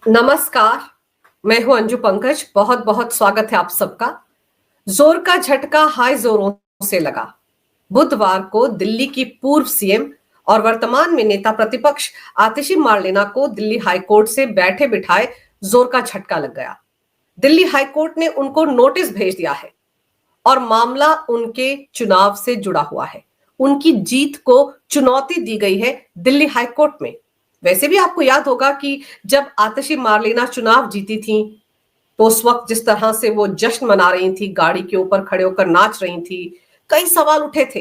नमस्कार। मैं हूं अंजू पंकज। बहुत बहुत स्वागत है आप सबका। जोर का झटका हाई जोरों से लगा। बुधवार को दिल्ली की पूर्व सीएम और वर्तमान में नेता प्रतिपक्ष आतिशी मार्लेना को दिल्ली हाईकोर्ट से बैठे बिठाए जोर का झटका लग गया। दिल्ली हाईकोर्ट ने उनको नोटिस भेज दिया है और मामला उनके चुनाव से जुड़ा हुआ है। उनकी जीत को चुनौती दी गई है दिल्ली हाईकोर्ट में। वैसे भी आपको याद होगा कि जब आतिशी मार्लेना चुनाव जीती थी तो उस वक्त जिस तरह से वो जश्न मना रही थी, गाड़ी के ऊपर खड़े होकर नाच रही थी, कई सवाल उठे थे।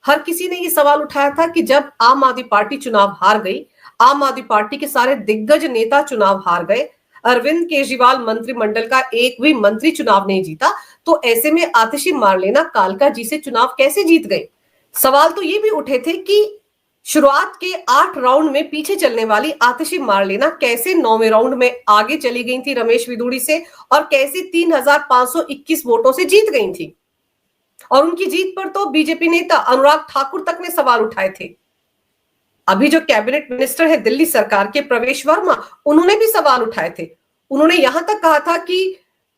हर किसी ने ये सवाल उठाया था कि जब आम आदमी पार्टी चुनाव हार गई, आम आदमी पार्टी के सारे दिग्गज नेता चुनाव हार गए, अरविंद केजरीवाल मंत्रिमंडल का एक भी मंत्री चुनाव नहीं जीता, तो ऐसे में आतिशी मार्लेना कालका जी से चुनाव कैसे जीत गए। सवाल तो ये भी उठे थे कि शुरुआत के 8 राउंड में पीछे चलने वाली आतिशी मार्लेना कैसे 9वें राउंड में आगे चली गई थी रमेश विदुड़ी से, और कैसे 3521 वोटों से जीत गई थी। और उनकी जीत पर तो बीजेपी नेता अनुराग ठाकुर तक ने सवाल उठाए थे। अभी जो कैबिनेट मिनिस्टर है दिल्ली सरकार के, प्रवेश वर्मा, उन्होंने भी सवाल उठाए थे। उन्होंने यहां तक कहा था कि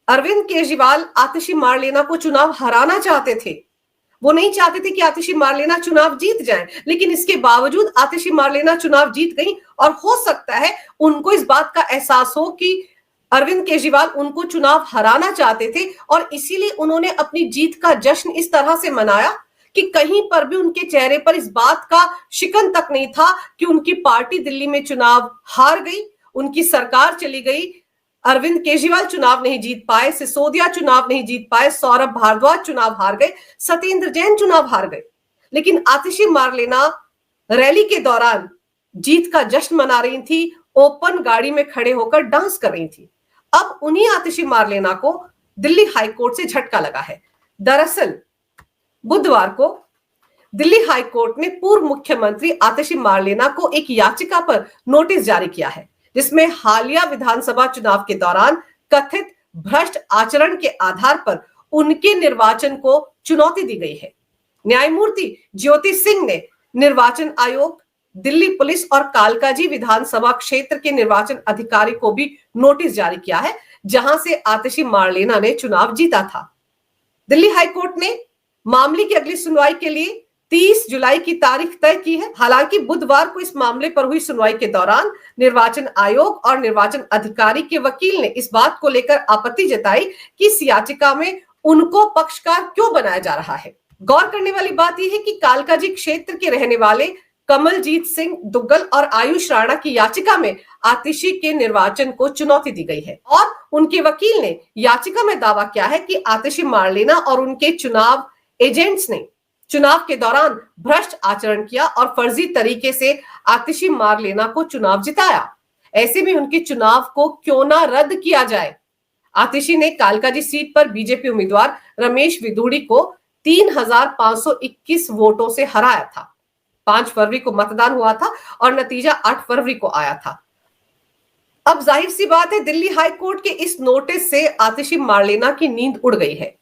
अरविंद केजरीवाल आतिशी मार्लेना को चुनाव हराना चाहते थे। वो नहीं चाहते थे कि आतिशी मार्लेना चुनाव जीत जाए, लेकिन इसके बावजूद आतिशी मार्लेना चुनाव जीत गई। और हो सकता है उनको इस बात का एहसास हो कि अरविंद केजरीवाल उनको चुनाव हराना चाहते थे, और इसीलिए उन्होंने अपनी जीत का जश्न इस तरह से मनाया कि कहीं पर भी उनके चेहरे पर इस बात का शिकन तक नहीं था कि उनकी पार्टी दिल्ली में चुनाव हार गई, उनकी सरकार चली गई, अरविंद केजरीवाल चुनाव नहीं जीत पाए, सिसोदिया चुनाव नहीं जीत पाए, सौरभ भारद्वाज चुनाव हार गए, सत्येंद्र जैन चुनाव हार गए। लेकिन आतिशी मार्लेना रैली के दौरान जीत का जश्न मना रही थी, ओपन गाड़ी में खड़े होकर डांस कर रही थी। अब उन्हीं आतिशी मार्लेना को दिल्ली हाईकोर्ट से झटका लगा है। दरअसल बुधवार को दिल्ली हाईकोर्ट ने पूर्व मुख्यमंत्री आतिशी मार्लेना को एक याचिका पर नोटिस जारी किया है, जिसमें हालिया विधानसभा चुनाव के दौरान कथित भ्रष्ट आचरण के आधार पर उनके निर्वाचन को चुनौती दी गई है। न्यायमूर्ति ज्योति सिंह ने निर्वाचन आयोग, दिल्ली पुलिस और कालकाजी विधानसभा क्षेत्र के निर्वाचन अधिकारी को भी नोटिस जारी किया है, जहां से आतिशी मार्लेना ने चुनाव जीता था। दिल्ली हाईकोर्ट ने मामले की अगली सुनवाई के लिए 30 जुलाई की तारीख तय की है। हालांकि बुधवार को इस मामले पर हुई सुनवाई के दौरान निर्वाचन आयोग और निर्वाचन अधिकारी के वकील ने इस बात को लेकर आपत्ति जताई कि इस याचिका में उनको पक्षकार क्यों बनाया जा रहा है। गौर करने वाली बात यह है कि कालकाजी क्षेत्र के रहने वाले कमलजीत सिंह दुग्गल और आयुष राणा की याचिका में आतिशी के निर्वाचन को चुनौती दी गई है, और उनके वकील ने याचिका में दावा किया है कि आतिशी मार्लेना और उनके चुनाव एजेंट्स ने चुनाव के दौरान भ्रष्ट आचरण किया और फर्जी तरीके से आतिशी मार्लेना को चुनाव जिताया। ऐसे में उनके चुनाव को क्यों ना रद्द किया जाए। आतिशी ने कालकाजी सीट पर बीजेपी उम्मीदवार रमेश विदुड़ी को 3521 वोटों से हराया था। 5 फरवरी को मतदान हुआ था और नतीजा 8 फरवरी को आया था। अब जाहिर सी बात है, दिल्ली हाईकोर्ट के इस नोटिस से आतिशी मार्लेना की नींद उड़ गई है।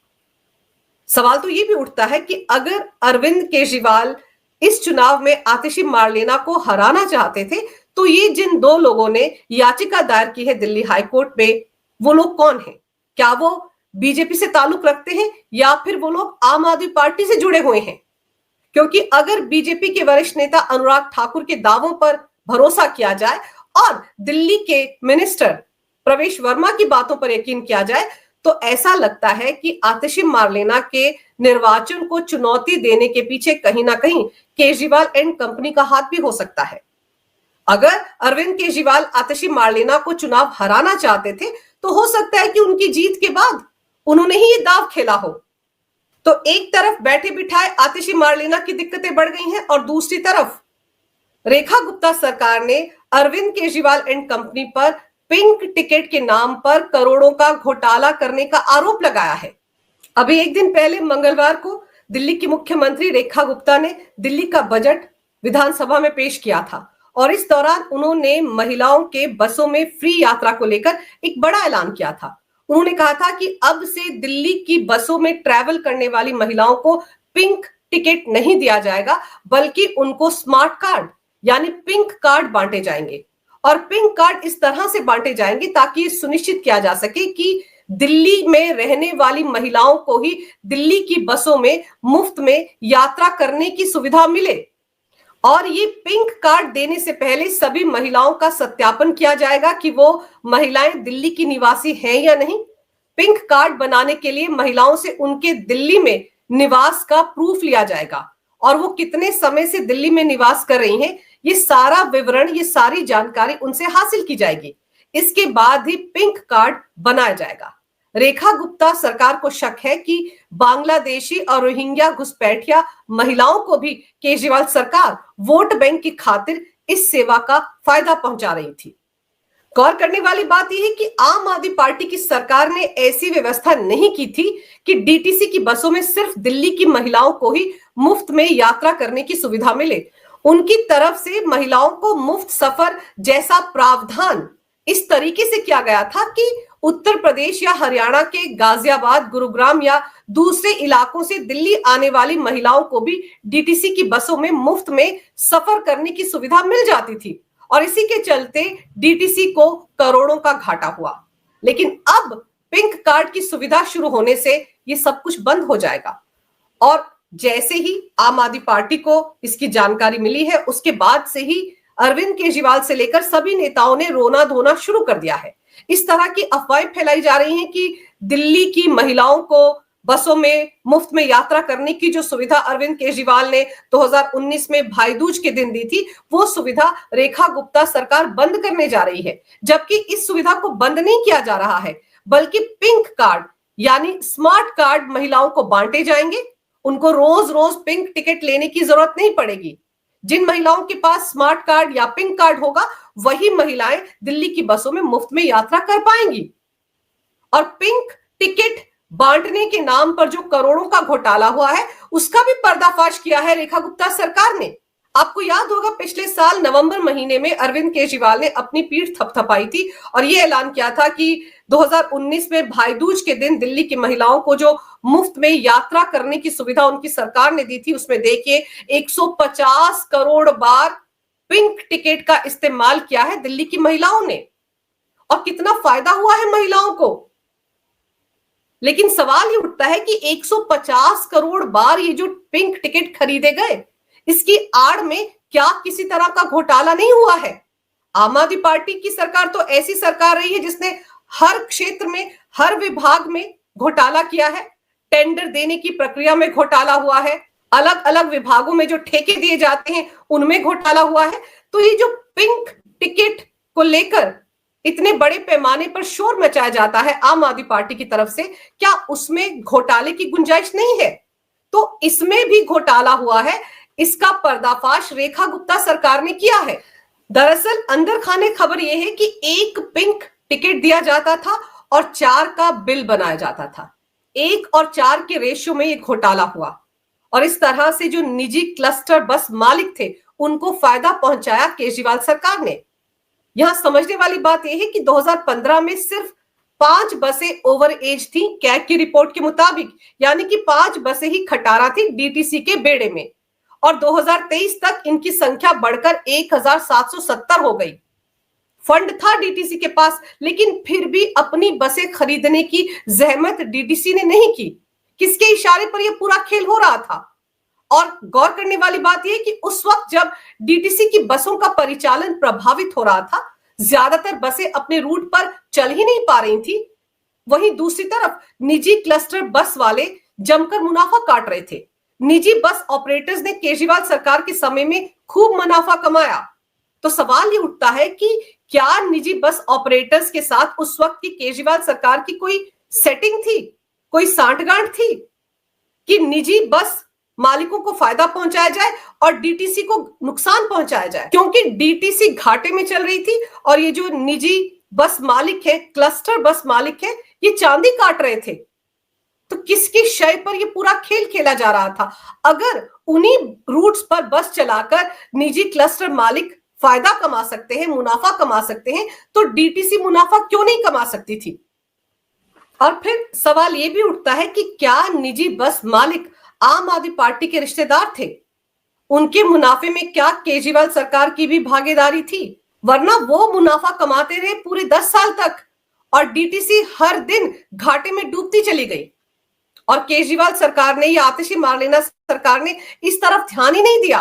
सवाल तो यह भी उठता है कि अगर अरविंद केजरीवाल इस चुनाव में आतिशी मार्लेना को हराना चाहते थे, तो ये जिन 2 लोगों ने याचिका दायर की है दिल्ली हाईकोर्ट में, वो लोग कौन हैं? क्या वो बीजेपी से ताल्लुक रखते हैं या फिर वो लोग आम आदमी पार्टी से जुड़े हुए हैं? क्योंकि अगर बीजेपी के वरिष्ठ नेता अनुराग ठाकुर के दावों पर भरोसा किया जाए और दिल्ली के मिनिस्टर प्रवेश वर्मा की बातों पर यकीन किया जाए, तो ऐसा लगता है कि आतिशी मार्लेना के निर्वाचन को चुनौती देने के पीछे कहीं ना कहीं केजरीवाल एंड कंपनी का हाथ भी हो सकता है। अगर अरविंद केजरीवाल आतिशी मार्लेना को चुनाव हराना चाहते थे, तो हो सकता है कि उनकी जीत के बाद उन्होंने ही ये दाव खेला हो। तो एक तरफ बैठे बिठाए आतिशी मार्लेना की दिक्कतें बढ़ गई हैं, और दूसरी तरफ रेखा गुप्ता सरकार ने अरविंद केजरीवाल एंड कंपनी पर पिंक टिकट के नाम पर करोड़ों का घोटाला करने का आरोप लगाया है। अभी एक दिन पहले मंगलवार को दिल्ली की मुख्यमंत्री रेखा गुप्ता ने दिल्ली का बजट विधानसभा में पेश किया था, और इस दौरान उन्होंने महिलाओं के बसों में फ्री यात्रा को लेकर एक बड़ा ऐलान किया था। उन्होंने कहा था कि अब से दिल्ली की बसों में ट्रैवल करने वाली महिलाओं को पिंक टिकट नहीं दिया जाएगा, बल्कि उनको स्मार्ट कार्ड यानी पिंक कार्ड बांटे जाएंगे। और पिंक कार्ड इस तरह से बांटे जाएंगे ताकि सुनिश्चित किया जा सके कि दिल्ली में रहने वाली महिलाओं को ही दिल्ली की बसों में मुफ्त में यात्रा करने की सुविधा मिले। और ये पिंक कार्ड देने से पहले सभी महिलाओं का सत्यापन किया जाएगा कि वो महिलाएं दिल्ली की निवासी हैं या नहीं। पिंक कार्ड बनाने के लिए महिलाओं से उनके दिल्ली में निवास का प्रूफ लिया जाएगा और वो कितने समय से दिल्ली में निवास कर रही हैं, ये सारा विवरण, ये सारी जानकारी उनसे हासिल की जाएगी। इसके बाद ही पिंक कार्ड बनाया जाएगा। रेखा गुप्ता सरकार को शक है कि बांग्लादेशी और रोहिंग्या घुसपैठिया महिलाओं को भी केजरीवाल सरकार वोट बैंक की खातिर इस सेवा का फायदा पहुंचा रही थी। गौर करने वाली बात यह है कि आम आदमी पार्टी की सरकार ने ऐसी व्यवस्था नहीं की थी कि डीटीसी की बसों में सिर्फ दिल्ली की महिलाओं को ही मुफ्त में यात्रा करने की सुविधा मिले। उनकी तरफ से महिलाओं को मुफ्त सफर जैसा प्रावधान इस तरीके से किया गया था कि उत्तर प्रदेश या हरियाणा के गाजियाबाद, गुरुग्राम या दूसरे इलाकों से दिल्ली आने वाली महिलाओं को भी डीटीसी की बसों में मुफ्त में सफर करने की सुविधा मिल जाती थी और इसी के चलते डीटीसी को करोड़ों का घाटा हुआ। लेकिन अब पिंक कार्ड की सुविधा शुरू होने से ये सब कुछ बंद हो जाएगा और जैसे ही आम आदमी पार्टी को इसकी जानकारी मिली है, उसके बाद से ही अरविंद केजरीवाल से लेकर सभी नेताओं ने रोना धोना शुरू कर दिया है। इस तरह की अफवाहें फैलाई जा रही हैं कि दिल्ली की महिलाओं को बसों में मुफ्त में यात्रा करने की जो सुविधा अरविंद केजरीवाल ने 2019 में भाई दूज के दिन दी थी, वो सुविधा रेखा गुप्ता सरकार बंद करने जा रही है। जबकि इस सुविधा को बंद नहीं किया जा रहा है, बल्कि पिंक कार्ड यानी स्मार्ट कार्ड महिलाओं को बांटे जाएंगे। उनको रोज रोज पिंक टिकट लेने की जरूरत नहीं पड़ेगी। जिन महिलाओं के पास स्मार्ट कार्ड या पिंक कार्ड होगा, वही महिलाएं दिल्ली की बसों में मुफ्त में यात्रा कर पाएंगी। और पिंक टिकट बांटने के नाम पर जो करोड़ों का घोटाला हुआ है, उसका भी पर्दाफाश किया है रेखा गुप्ता सरकार ने। आपको याद होगा, पिछले साल नवंबर महीने में अरविंद केजरीवाल ने अपनी पीठ थपथपाई थी और यह ऐलान किया था कि 2019 में भाई दूज के दिन दिल्ली की महिलाओं को जो मुफ्त में यात्रा करने की सुविधा उनकी सरकार ने दी थी, उसमें देखिए 150 करोड़ बार पिंक टिकट का इस्तेमाल किया है दिल्ली की महिलाओं ने और कितना फायदा हुआ है महिलाओं को। लेकिन सवाल ये उठता है कि 150 करोड़ बार ये जो पिंक टिकट खरीदे गए, इसकी आड़ में क्या किसी तरह का घोटाला नहीं हुआ है? आम आदमी पार्टी की सरकार तो ऐसी सरकार रही है जिसने हर क्षेत्र में, हर विभाग में घोटाला किया है। टेंडर देने की प्रक्रिया में घोटाला हुआ है, अलग अलग विभागों में जो ठेके दिए जाते हैं उनमें घोटाला हुआ है। तो ये जो पिंक टिकट को लेकर इतने बड़े पैमाने पर शोर मचाया जाता है आम आदमी पार्टी की तरफ से, क्या उसमें घोटाले की गुंजाइश नहीं है? तो इसमें भी घोटाला हुआ है। इसका पर्दाफाश रेखा गुप्ता सरकार ने किया है। दरअसल अंदर खाने खबर यह है कि एक पिंक टिकट दिया जाता था और 4 का बिल बनाया जाता था। 1 और 4 के रेशियो में यह घोटाला हुआ और इस तरह से जो निजी क्लस्टर बस मालिक थे, उनको फायदा पहुंचाया केजरीवाल सरकार ने। यहां समझने वाली बात यह है कि 2015 में सिर्फ 5 बसें ओवर एज थी कैग की रिपोर्ट के मुताबिक, यानी कि 5 बसें ही खटारा थी डीटीसी के बेड़े में और 2023 तक इनकी संख्या बढ़कर 1770 हो गई। फंड था डीटीसी के पास, लेकिन फिर भी अपनी बसें खरीदने की जहमत डीटीसी ने नहीं की। किसके इशारे पर यह पूरा खेल हो रहा था? और गौर करने वाली बात यह कि उस वक्त जब डीटीसी की बसों का परिचालन प्रभावित हो रहा था, ज्यादातर बसें अपने रूट पर चल ही नहीं पा रही थी। वहीं दूसरी तरफ निजी क्लस्टर बस वाले जमकर मुनाफा काट रहे थे। निजी बस ऑपरेटर्स ने केजरीवाल सरकार के समय में खूब मुनाफा कमाया। तो सवाल ये उठता है कि क्या निजी बस ऑपरेटर्स के साथ उस वक्त की केजरीवाल सरकार की कोई सेटिंग थी, कोई सांठगांठ थी कि निजी बस मालिकों को फायदा पहुंचाया जाए और डीटीसी को नुकसान पहुंचाया जाए? क्योंकि डीटीसी घाटे में चल रही थी और ये जो निजी बस मालिक है, क्लस्टर बस मालिक है, ये चांदी काट रहे थे। तो किसकी शय पर ये पूरा खेल खेला जा रहा था? अगर उन्हीं रूट्स पर बस चलाकर निजी क्लस्टर मालिक फायदा कमा सकते हैं, मुनाफा कमा सकते हैं, तो डीटीसी मुनाफा क्यों नहीं कमा सकती थी? और फिर सवाल यह भी उठता है कि क्या निजी बस मालिक आम आदमी पार्टी के रिश्तेदार थे? उनके मुनाफे में क्या केजरीवाल सरकार की भी भागीदारी थी? वरना वो मुनाफा कमाते रहे पूरे 10 साल तक और डीटीसी हर दिन घाटे में डूबती चली गई। और केजरीवाल सरकार ने या आतिशी मार्लेना सरकार ने इस तरफ ध्यान ही नहीं दिया।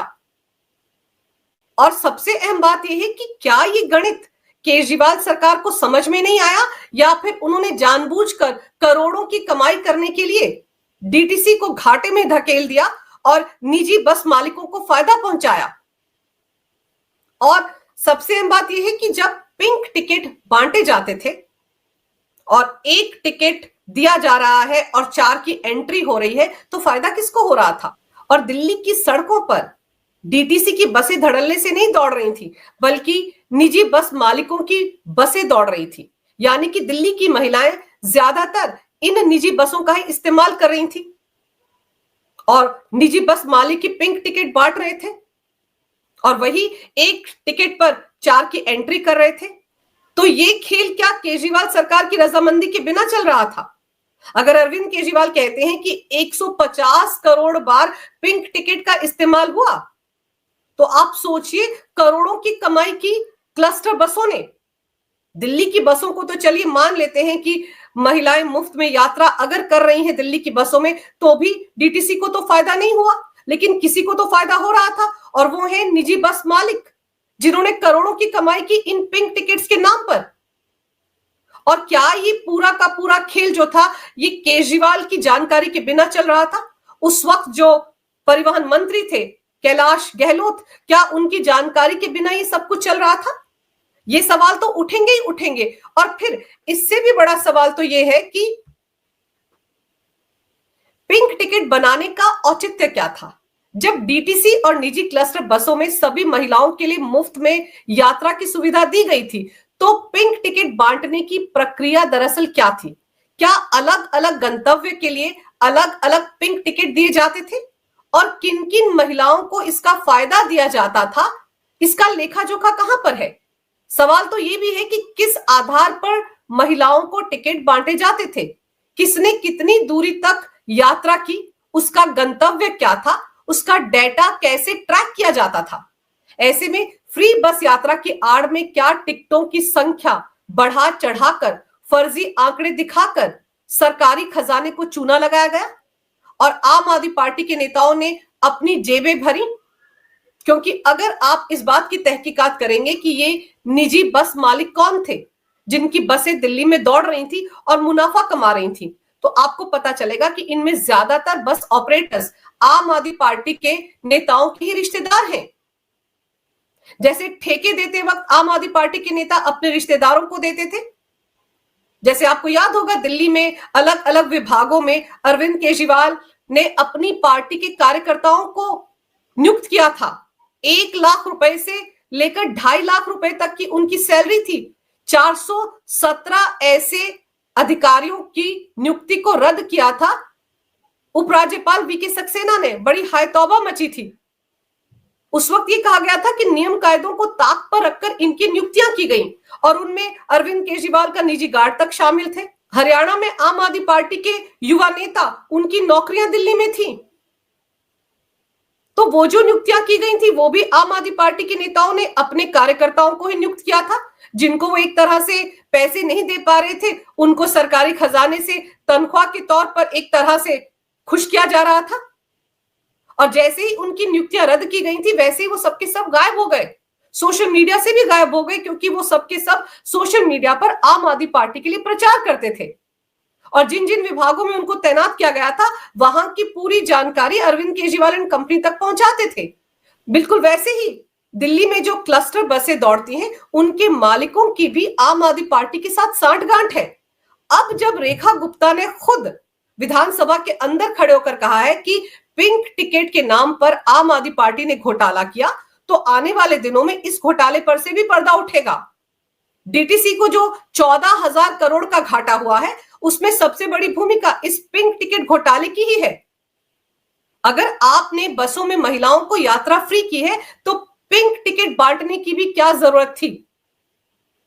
और सबसे अहम बात यह है कि क्या ये गणित केजरीवाल सरकार को समझ में नहीं आया या फिर उन्होंने जानबूझकर करोड़ों की कमाई करने के लिए डीटीसी को घाटे में धकेल दिया और निजी बस मालिकों को फायदा पहुंचाया। और सबसे अहम बात यह है कि जब पिंक टिकट बांटे जाते थे और एक टिकट दिया जा रहा है और 4 की एंट्री हो रही है तो फायदा किसको हो रहा था? और दिल्ली की सड़कों पर डीटीसी की बसें धड़ल्ले से नहीं दौड़ रही थी, बल्कि निजी बस मालिकों की बसें दौड़ रही थी। यानी कि दिल्ली की महिलाएं ज्यादातर इन निजी बसों का ही इस्तेमाल कर रही थी और निजी बस मालिक की पिंक टिकट बांट रहे थे और वही एक टिकट पर 4 की एंट्री कर रहे थे। तो ये खेल क्या केजरीवाल सरकार की रजामंदी के बिना चल रहा था? अगर अरविंद केजरीवाल कहते हैं कि 150 करोड़ बार पिंक टिकट का इस्तेमाल हुआ, तो आप सोचिए करोड़ों की कमाई की क्लस्टर बसों ने। दिल्ली की बसों को तो चलिए मान लेते हैं कि महिलाएं मुफ्त में यात्रा अगर कर रही हैं दिल्ली की बसों में तो भी डीटीसी को तो फायदा नहीं हुआ, लेकिन किसी को तो फायदा हो रहा था और वो है निजी बस मालिक जिन्होंने करोड़ों की कमाई की इन पिंक टिकट्स के नाम पर। और क्या ये पूरा का पूरा खेल जो था ये केजरीवाल की जानकारी के बिना चल रहा था? उस वक्त जो परिवहन मंत्री थे कैलाश गहलोत, क्या उनकी जानकारी के बिना ये सब कुछ चल रहा था? ये सवाल तो उठेंगे ही उठेंगे। और फिर इससे भी बड़ा सवाल तो ये है कि पिंक टिकट बनाने का औचित्य क्या था? जब डीटीसी और निजी क्लस्टर बसों में सभी महिलाओं के लिए मुफ्त में यात्रा की सुविधा दी गई थी, तो पिंक टिकट बांटने की प्रक्रिया दरअसल क्या थी? क्या अलग अलग गंतव्य के लिए अलग अलग पिंक टिकट दिए जाते थे और किन किन महिलाओं को इसका फायदा दिया जाता था? इसका लेखा जोखा कहां पर है? सवाल तो यह भी है कि किस आधार पर महिलाओं को टिकट बांटे जाते थे, किसने कितनी दूरी तक यात्रा की, उसका गंतव्य क्या था, उसका डेटा कैसे ट्रैक किया जाता था। ऐसे में फ्री बस यात्रा की आड़ में क्या टिकटों की संख्या बढ़ा चढ़ाकर फर्जी आंकड़े दिखाकर सरकारी खजाने को चूना लगाया गया और आम आदमी पार्टी के नेताओं ने अपनी जेबें भरी? क्योंकि अगर आप इस बात की तहकीकात करेंगे कि ये निजी बस मालिक कौन थे जिनकी बसें दिल्ली में दौड़ रही थी और मुनाफा कमा रही थी, तो आपको पता चलेगा कि इनमें ज्यादातर बस ऑपरेटर्स आम आदमी पार्टी के नेताओं के ही रिश्तेदार हैं। जैसे ठेके देते वक्त आम आदमी पार्टी के नेता अपने रिश्तेदारों को देते थे। जैसे आपको याद होगा दिल्ली में अलग अलग विभागों में अरविंद केजरीवाल ने अपनी पार्टी के कार्यकर्ताओं को नियुक्त किया था। 1 लाख रुपए से लेकर 2.5 लाख रुपए तक की उनकी सैलरी थी। 417 ऐसे अधिकारियों की नियुक्ति को रद्द किया था उपराज्यपाल वीके सक्सेना ने। बड़ी हायतौबा मची थी। उस वक्त ये कहा गया था कि नियम कायदों को ताक पर रखकर इनकी नियुक्तियां की गई और उनमें अरविंद केजरीवाल का निजी गार्ड तक शामिल थे। हरियाणा में आम आदमी पार्टी के युवा नेता, उनकी नौकरियां दिल्ली में थी, तो वो जो नियुक्तियां की गई थी वो भी आम आदमी पार्टी के नेताओं ने अपने कार्यकर्ताओं को ही नियुक्त किया था, जिनको वो एक तरह से पैसे नहीं दे पा रहे थे, उनको सरकारी खजाने से तनख्वाह के तौर पर एक तरह से खुश किया जा रहा था। और जैसे ही उनकी नियुक्तियां रद्द की गई थी वैसे ही वो सबके सब गायब हो गए, सोशल मीडिया से भी गायब हो गए, क्योंकि वो सबके सब सोशल मीडिया पर आम आदमी पार्टी के लिए प्रचार करते थे और जिन जिन विभागों में उनको तैनात किया गया था वहां की पूरी जानकारी अरविंद केजरीवाल एंड कंपनी तक पहुंचाते थे। बिल्कुल वैसे ही दिल्ली में जो क्लस्टर बसें दौड़ती हैं उनके मालिकों की भी आम आदमी पार्टी के साथ सांठगांठ है। अब जब रेखा गुप्ता ने खुद विधानसभा के अंदर खड़े होकर कहा है कि पिंक टिकट के नाम पर आम आदमी पार्टी ने घोटाला किया, तो आने वाले दिनों में इस घोटाले पर से भी पर्दा उठेगा। डीटीसी को जो 14,000 करोड़ का घाटा हुआ है उसमें सबसे बड़ी भूमिका इस पिंक टिकट घोटाले की ही है। अगर आपने बसों में महिलाओं को यात्रा फ्री की है तो पिंक टिकट बांटने की भी क्या जरूरत थी?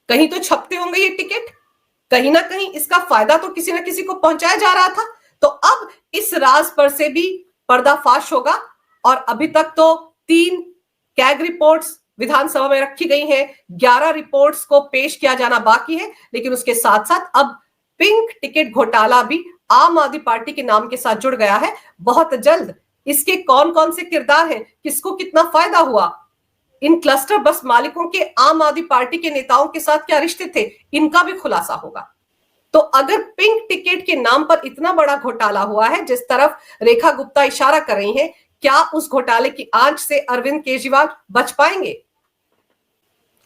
कहीं तो छपते होंगे ये टिकट, कहीं ना कहीं इसका फायदा तो किसी ना किसी को पहुंचाया जा रहा था। तो अब इस राज पर से भी पर्दाफाश होगा और अभी तक तो 3 कैग रिपोर्ट्स विधानसभा में रखी गई हैं, 11 रिपोर्ट्स को पेश किया जाना बाकी है। लेकिन उसके साथ साथ अब पिंक टिकट घोटाला भी आम आदमी पार्टी के नाम के साथ जुड़ गया है। बहुत जल्द इसके कौन कौन से किरदार हैं, किसको कितना फायदा हुआ, इन क्लस्टर बस मालिकों के आम आदमी पार्टी के नेताओं के साथ क्या रिश्ते थे, इनका भी खुलासा होगा। तो अगर पिंक टिकट के नाम पर इतना बड़ा घोटाला हुआ है, जिस तरफ रेखा गुप्ता इशारा कर रही हैं, क्या उस घोटाले की आंच से अरविंद केजरीवाल बच पाएंगे?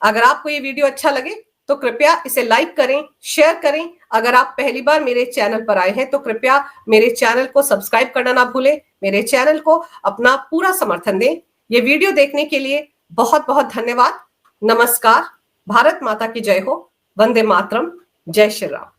अगर आपको ये वीडियो अच्छा लगे तो कृपया इसे लाइक करें, शेयर करें। अगर आप पहली बार मेरे चैनल पर आए हैं तो कृपया मेरे चैनल को सब्सक्राइब करना ना भूलें। मेरे चैनल को अपना पूरा समर्थन दें। ये वीडियो देखने के लिए बहुत बहुत धन्यवाद। नमस्कार। भारत माता की जय हो। वंदे मातरम। जय श्री राम।